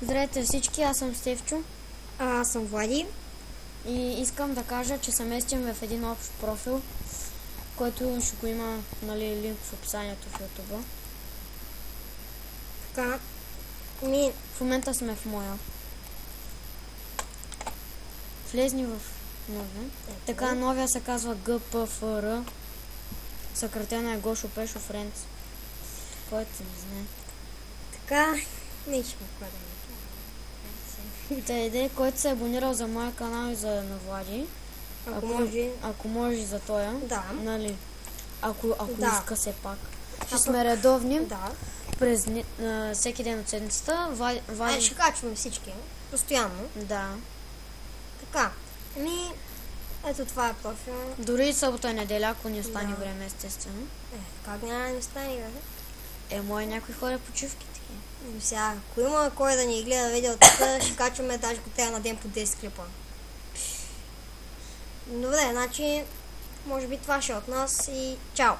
Здравейте всички, аз съм Стевчо Аз съм Влади. и искам да кажа, че се местим в един общ профил, който ще го има, нали, линк в описанието в YouTube. Така, В момента сме в моя. Влезни в новия. Така, новия се казва ГПФР. Съкратена е Гошо Пешо Френдс. Който не знае. така, не ще го кладем. Та идея, който се е абонирал за моя канал и за на Влади. Ако може за тоя. Да. Нали? Ако Да. иска все пак. Ще сме редовни. Да. През всеки ден от седмицата. Влади... Ще качваме всички. Постоянно. Да. Така. Ето това е профил. Дори и събота и неделя, ако ни остане Да. време, естествено. Как няма да ни стане, бе? Може някой хора почивки такива. Сега, ако има кой да ни гледа видеото, ще качваме даже котея на ден по 10 клипа. Добре, значи, може би това ще е от нас и чао!